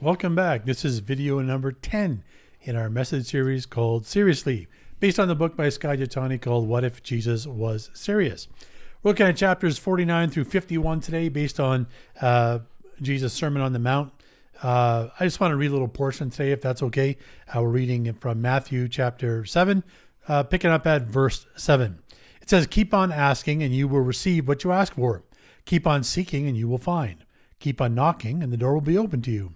Welcome back. This is video number 10 in our message series called Seriously, based on the book by Skye Jethani called What If Jesus Was Serious? We're looking at chapters 49 through 51 today based on Jesus' Sermon on the Mount. I just want to read a little portion today, if that's okay. We're reading it from Matthew chapter 7, picking up at verse 7. It says, "Keep on asking and you will receive what you ask for. Keep on seeking and you will find. Keep on knocking and the door will be open to you.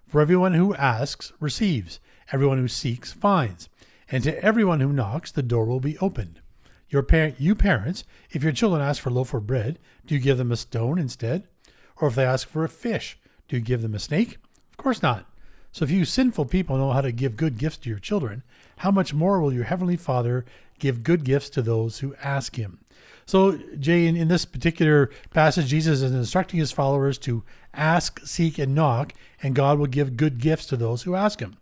For everyone who asks receives, everyone who seeks finds, and to everyone who knocks the door will be opened. You parents, if your children ask for a loaf of bread, do you give them a stone instead? Or if they ask for a fish, do you give them a snake? Of course not. So if you sinful people know how to give good gifts to your children, how much more will your heavenly Father give good gifts to those who ask him?" So, Jay, in this particular passage, Jesus is instructing his followers to ask, seek, and knock, and God will give good gifts to those who ask him.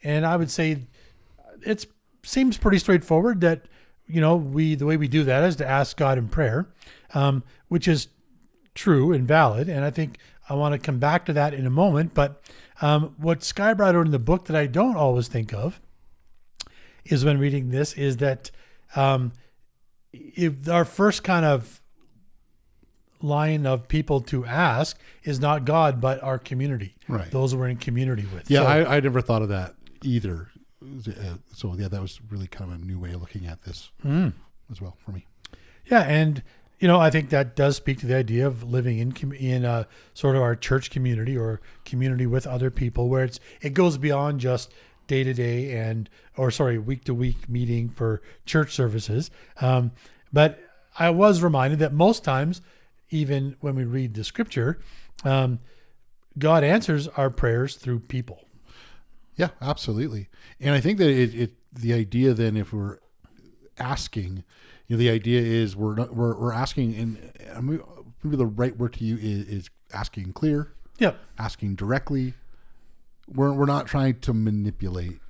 And I would say it seems pretty straightforward that, the way we do that is to ask God in prayer, which is true and valid. And I think I want to come back to that in a moment. But what Skye brought out in the book that I don't always think of is when reading this is that if our first kind of line of people to ask is not God, but our community, right? Those we're in community with. Yeah, so, I never thought of that either. So yeah, that was really kind of a new way of looking at this as well for me. Yeah, and I think that does speak to the idea of living in sort of our church community or community with other people, where it goes beyond just day to day week to week meeting for church services. But I was reminded that most times, even when we read the scripture, God answers our prayers through people. Yeah, absolutely. And I think that the idea then, if we're asking, the idea is we're asking, and maybe the right word to you is asking clear. Yep. Asking directly. We're not trying to manipulate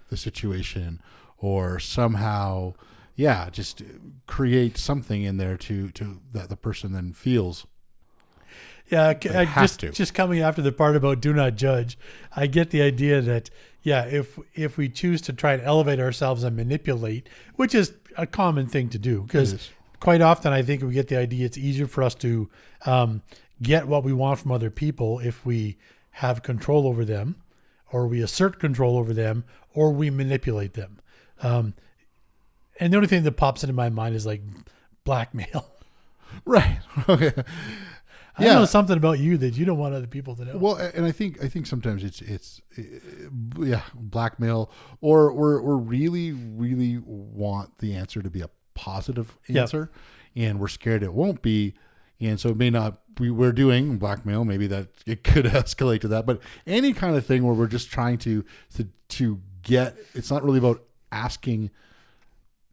the situation or somehow, just create something in there to that the person then feels. Yeah, just coming after the part about do not judge, I get the idea that, if we choose to try and elevate ourselves and manipulate, which is a common thing to do, because quite often I think we get the idea it's easier for us to get what we want from other people if we have control over them, or we assert control over them, or we manipulate them. And the only thing that pops into my mind is like blackmail. Right. Okay. I know something about you that you don't want other people to know. Well, and I think sometimes it's blackmail, or we really want the answer to be a positive answer, and we're scared it won't be. And so it may not be, we're doing blackmail, maybe that it could escalate to that, but any kind of thing where we're just trying to get, it's not really about asking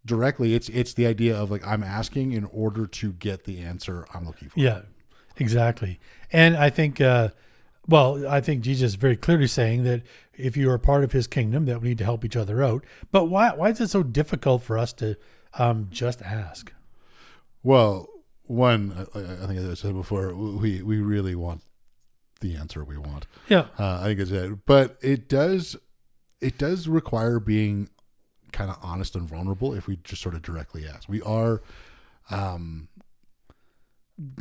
directly. It's the idea of like, I'm asking in order to get the answer I'm looking for. Yeah, exactly. And I think, I think Jesus is very clearly saying that if you are part of his kingdom, that we need to help each other out. But why is it so difficult for us to just ask? Well, one, I think as I said before, we really want the answer we want. Yeah. I think it's it. But it does require being kind of honest and vulnerable if we just sort of directly ask. We are kind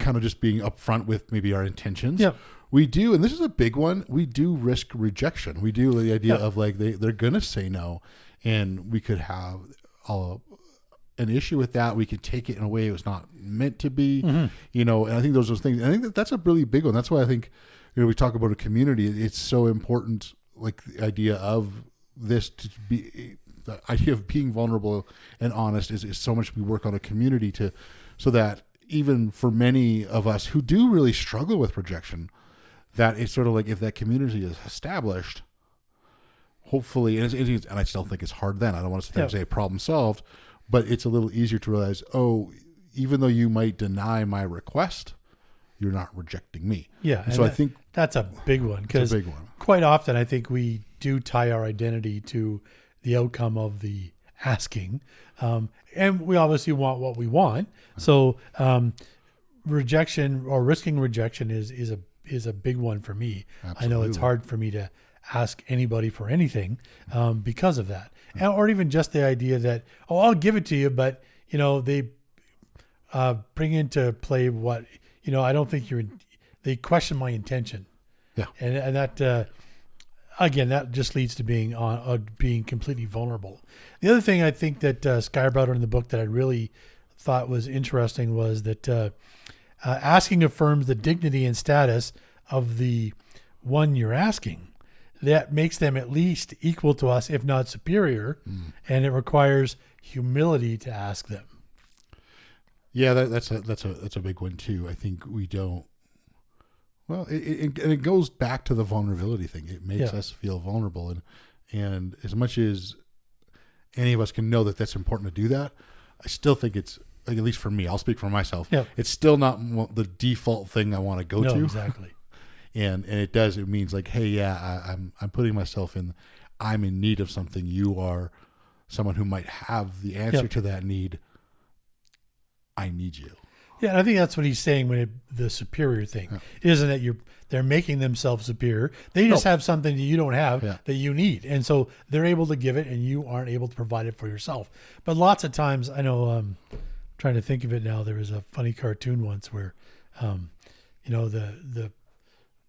of just being upfront with maybe our intentions. Yeah. We do, and this is a big one, we do risk rejection. We do the idea of like they're going to say no, and we could have an issue with that. We could take it in a way it was not meant to be, and I think those things. I think that's a really big one. That's why I think, we talk about a community. It's so important, like the idea of this to be, the idea of being vulnerable and honest is so much we work on a community so that even for many of us who do really struggle with rejection, that it's sort of like if that community is established, hopefully, and I still think it's hard then. I don't want to sit there and say problem solved, but it's a little easier to realize, even though you might deny my request, you're not rejecting me. Yeah. So I think that's a big one, because quite often I think we do tie our identity to the outcome of the asking. And we obviously want what we want. So rejection or risking rejection is a is a big one for me. Absolutely. I know it's hard for me to ask anybody for anything because of that, or even just the idea that, oh, I'll give it to you, but they bring into play what I don't think they question my intention. Yeah, and that again, that just leads to being completely vulnerable. The other thing I think that Skye brought out in the book that I really thought was interesting was that asking affirms the dignity and status of the one you're asking. That makes them at least equal to us, if not superior, and it requires humility to ask them. Yeah, that's a big one too. I think we don't. Well, it goes back to the vulnerability thing. It makes us feel vulnerable, and as much as any of us can know that that's important to do that, I still think it's, like, at least for me, I'll speak for myself. Yeah. It's still not the default thing I want to go to. Exactly. And it means like, hey, yeah, I'm putting myself in. I'm in need of something. You are someone who might have the answer to that need. I need you. Yeah, and I think that's what he's saying when the superior thing isn't that they're making themselves superior. They just have something that you don't have that you need, and so they're able to give it, and you aren't able to provide it for yourself. But lots of times, I know, trying to think of it now, there was a funny cartoon once where, the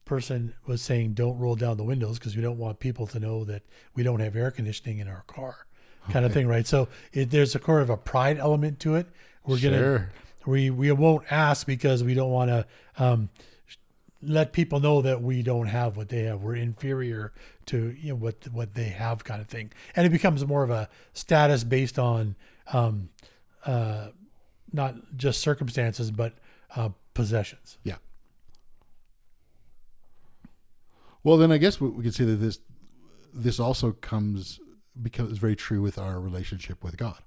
person was saying, "Don't roll down the windows because we don't want people to know that we don't have air conditioning in our car," kind of thing, right? So there's a kind of a pride element to it. We won't ask because we don't want to let people know that we don't have what they have. We're inferior to what they have, kind of thing. And it becomes more of a status based on not just circumstances, but possessions. Yeah. Well, then I guess we could say that this also becomes very true with our relationship with God.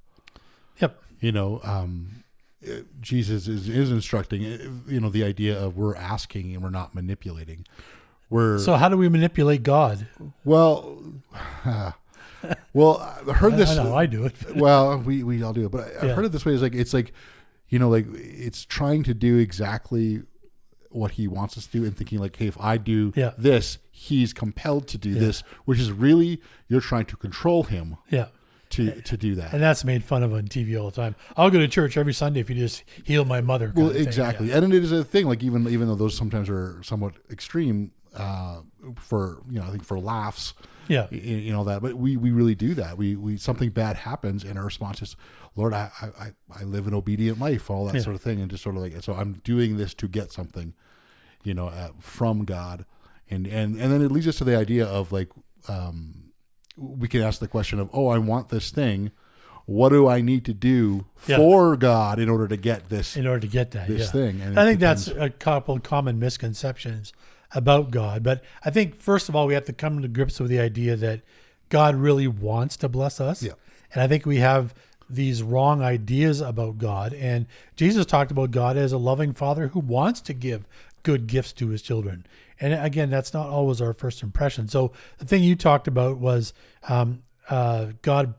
Yep. Jesus is instructing, the idea of we're asking and we're not manipulating. So how do we manipulate God? Well, I heard this. I know I do it. Well, we all do it, but I've heard it this way. It's trying to do exactly what he wants us to do, and thinking like, hey, if I do this, he's compelled to do this, which is really, you're trying to control him. Yeah. To do that. And that's made fun of on TV all the time. I'll go to church every Sunday if you just heal my mother. Well, exactly. And it is a thing, like even though those sometimes are somewhat extreme for, I think for laughs, that, but we really do that. We something bad happens and our response is, Lord, I live an obedient life, all that sort of thing. And just sort of like, so I'm doing this to get something, from God. And then it leads us to the idea of like, we can ask the question of, I want this thing. What do I need to do for God in order to get this? In order to get this thing. And I think that's a couple common misconceptions about God. But I think, first of all, we have to come to grips with the idea that God really wants to bless us. Yeah. And I think we have these wrong ideas about God. And Jesus talked about God as a loving father who wants to give good gifts to his children. And again, that's not always our first impression. So the thing you talked about was God's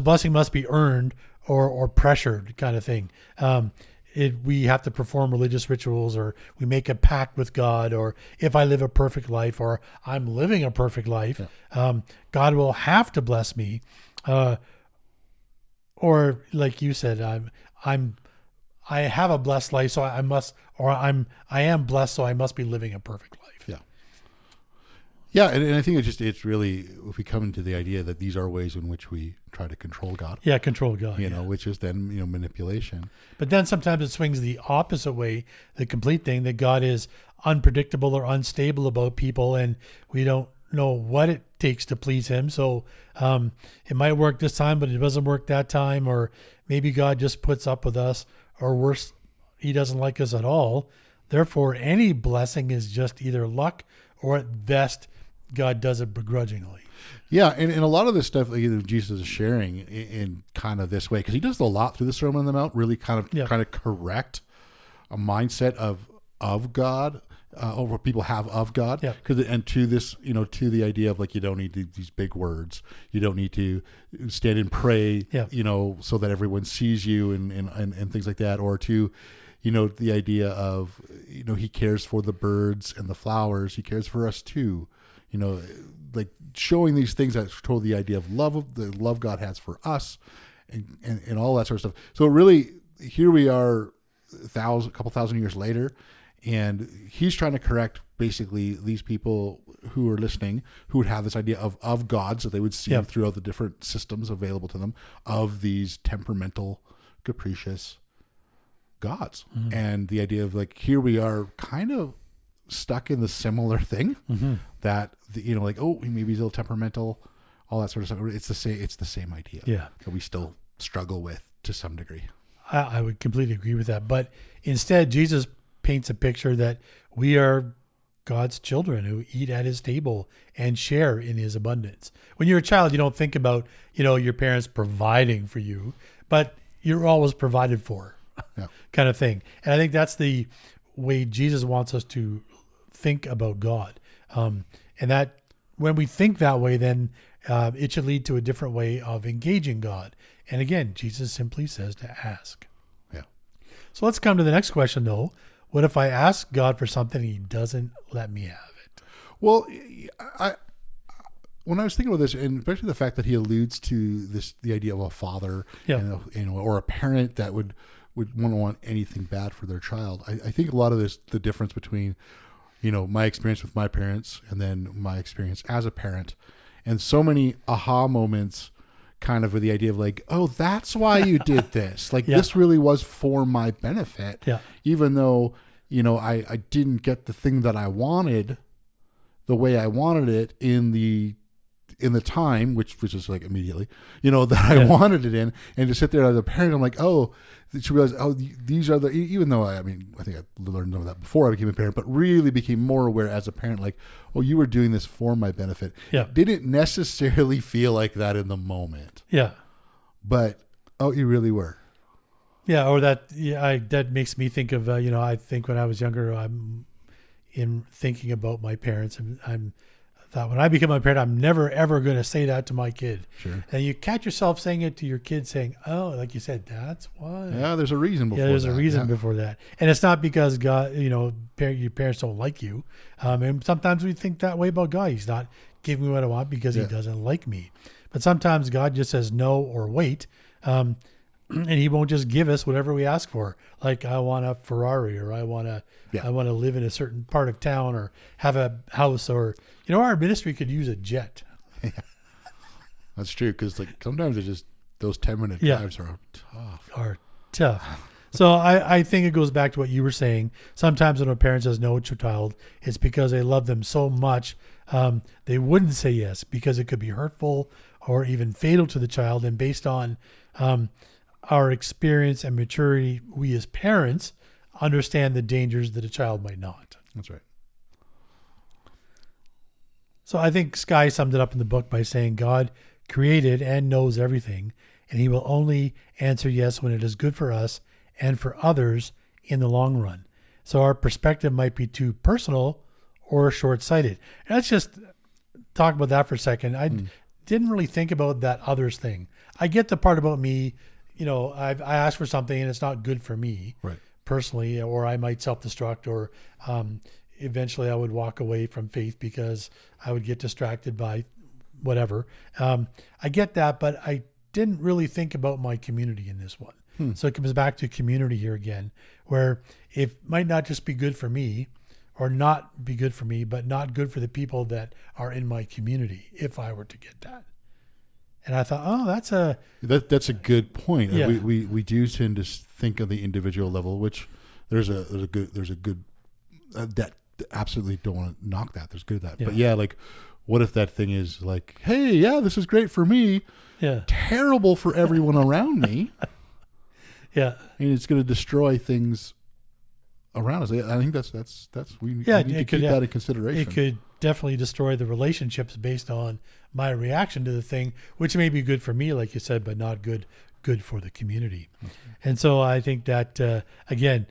blessing must be earned or pressured, kind of thing. We have to perform religious rituals, or we make a pact with God, or if I live a perfect life, or I'm living a perfect life, God will have to bless me. Or like you said, I have a blessed life, so I must, or I am blessed, so I must be living a perfect life. Yeah, and I think it's really, if we come into the idea that these are ways in which we try to control God. Yeah, control God. Which is then manipulation. But then sometimes it swings the opposite way, the complete thing, that God is unpredictable or unstable about people, and we don't know what it takes to please him. So it might work this time, but it doesn't work that time, or maybe God just puts up with us. Or worse, he doesn't like us at all. Therefore, any blessing is just either luck, or at best, God does it begrudgingly. Yeah, and a lot of this stuff Jesus is sharing in kind of this way, because he does a lot through the Sermon on the Mount, really kind of correct a mindset of God, or what people have of God. Yeah. And to this, to the idea of like, you don't need these big words. You don't need to stand and pray, so that everyone sees you and things like that. Or to, the idea of, he cares for the birds and the flowers. He cares for us too. Like showing these things that told the idea of the love God has for us and all that sort of stuff. So really, here we are a couple thousand years later, and he's trying to correct basically these people who are listening, who would have this idea of gods that they would see throughout the different systems available to them, of these temperamental, capricious gods. Mm-hmm. And the idea of like, here we are kind of stuck in the similar thing, that like, oh, maybe he's a little temperamental, all that sort of stuff. It's the same idea that we still struggle with to some degree. I would completely agree with that. But instead, Jesus paints a picture that we are God's children who eat at his table and share in his abundance. When you're a child, you don't think about, your parents providing for you, but you're always provided for, kind of thing. And I think that's the way Jesus wants us to think about God. And that when we think that way, then it should lead to a different way of engaging God. And again, Jesus simply says to ask. Yeah. So let's come to the next question, though. What if I ask God for something and he doesn't let me have it? Well, when I was thinking about this, and especially the fact that he alludes to the idea of a father, or a parent that would want anything bad for their child. I think a lot of the difference between, my experience with my parents and then my experience as a parent, and so many aha moments, kind of with the idea of like, oh, that's why you did this. Like this really was for my benefit. Yeah. Even though, I didn't get the thing that I wanted the way I wanted it in the time, which is like immediately, that I wanted it in, and to sit there as a parent, I'm like, oh, to realize, oh, these are even though I think I learned some of that before I became a parent, but really became more aware as a parent, like, oh, you were doing this for my benefit. Yeah. Didn't necessarily feel like that in the moment. Yeah. But, oh, you really were. Yeah. Or that makes me think of, I think when I was younger, I'm in thinking about my parents, and I thought when I become a parent, I'm never, ever going to say that to my kid. Sure. And you catch yourself saying it to your kid, saying, oh, like you said, that's why. Yeah, there's a reason before that. Yeah, there's a reason before that. And it's not because God, your parents don't like you. And sometimes we think that way about God. He's not giving me what I want because he doesn't like me. But sometimes God just says no or wait. And he won't just give us whatever we ask for. Like, I want a Ferrari, or I want to live in a certain part of town, or have a house, or, our ministry could use a jet. Yeah. That's true. Cause like sometimes it's just those 10-minute drives are tough. So I think it goes back to what you were saying. Sometimes when a parent says no to a child, it's because they love them so much. They wouldn't say yes because it could be hurtful or even fatal to the child. And based on, our experience and maturity, we as parents understand the dangers that a child might not. That's right. So I think Skye summed it up in the book by saying God created and knows everything, and he will only answer yes when it is good for us and for others in the long run. So our perspective might be too personal or short-sighted. And let's just talk about that for a second. I didn't really think about that others thing. I get the part about me, I ask for something and it's not good for me personally, or I might self-destruct, or eventually I would walk away from faith because I would get distracted by whatever. I get that, but I didn't really think about my community in this one. So it comes back to community here again, where it might not just be good for me, or not be good for me, but not good for the people that are in my community if I were to get that. And I thought, oh, that's a good point. Yeah. We do tend to think on the individual level, which there's a good that absolutely don't want to knock that. There's good at that. Yeah. But yeah, like, what if that thing is like, hey, yeah, this is great for me. Yeah. Terrible for everyone around me. Yeah. And it's going to destroy things around us. I think that's we need to keep that in consideration. It could definitely destroy the relationships based on my reaction to the thing, which may be good for me, like you said, but not good for the community. Mm-hmm. And so I think that again,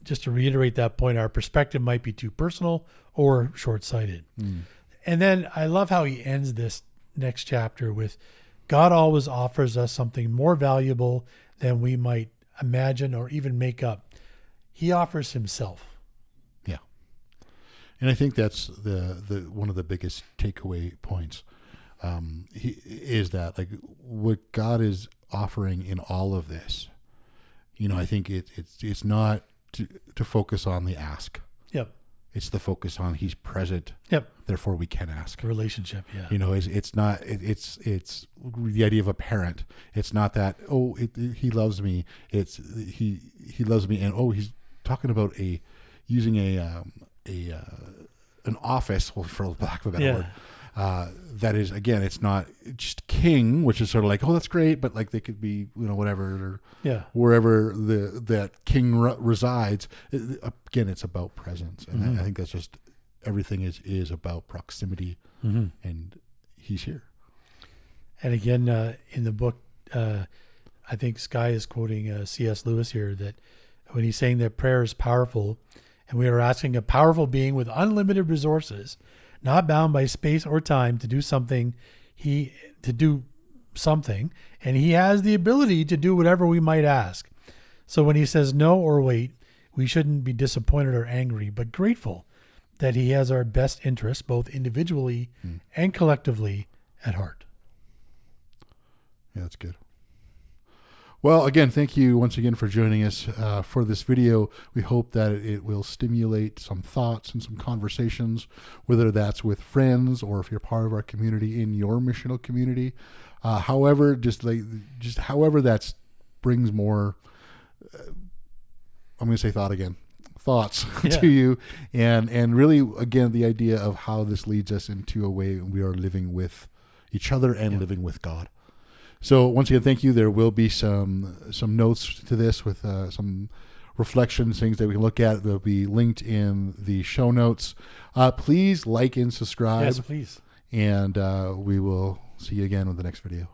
just to reiterate that point, our perspective might be too personal or short-sighted. And then I love how he ends this next chapter with, God always offers us something more valuable than we might imagine or even make up. He offers himself. Yeah. And I think that's the one of the biggest takeaway points is that, like, what God is offering in all of this, I think it's not to focus on the ask. Yep. It's the focus on He's present. Yep. Therefore, we can ask. A relationship. Yeah. It's not. It's the idea of a parent. It's not that. Oh, He loves me. It's He loves me, and He's talking about using an office, well, for lack of a better word. That is, again, it's not just king, which is sort of like, oh, that's great, but like they could be, whatever, or wherever that king resides. Again, it's about presence, and I think that's just everything is about proximity, and He's here. And again, in the book, I think Skye is quoting C.S. Lewis here, that when he's saying that prayer is powerful, and we are asking a powerful being with unlimited resources, not bound by space or time, to do something, and He has the ability to do whatever we might ask. So when He says no or wait, we shouldn't be disappointed or angry, but grateful that He has our best interests, both individually and collectively, at heart. Yeah, that's good. Well, again, thank you once again for joining us for this video. We hope that it will stimulate some thoughts and some conversations, whether that's with friends or if you're part of our community in your missional community. However, just however that brings more, I'm going to say thoughts to you. And really, again, the idea of how this leads us into a way we are living with each other and living with God. So once again, thank you. There will be some notes to this with some reflections, things that we can look at. They'll be linked in the show notes. Please like and subscribe. Yes, please. And we will see you again with the next video.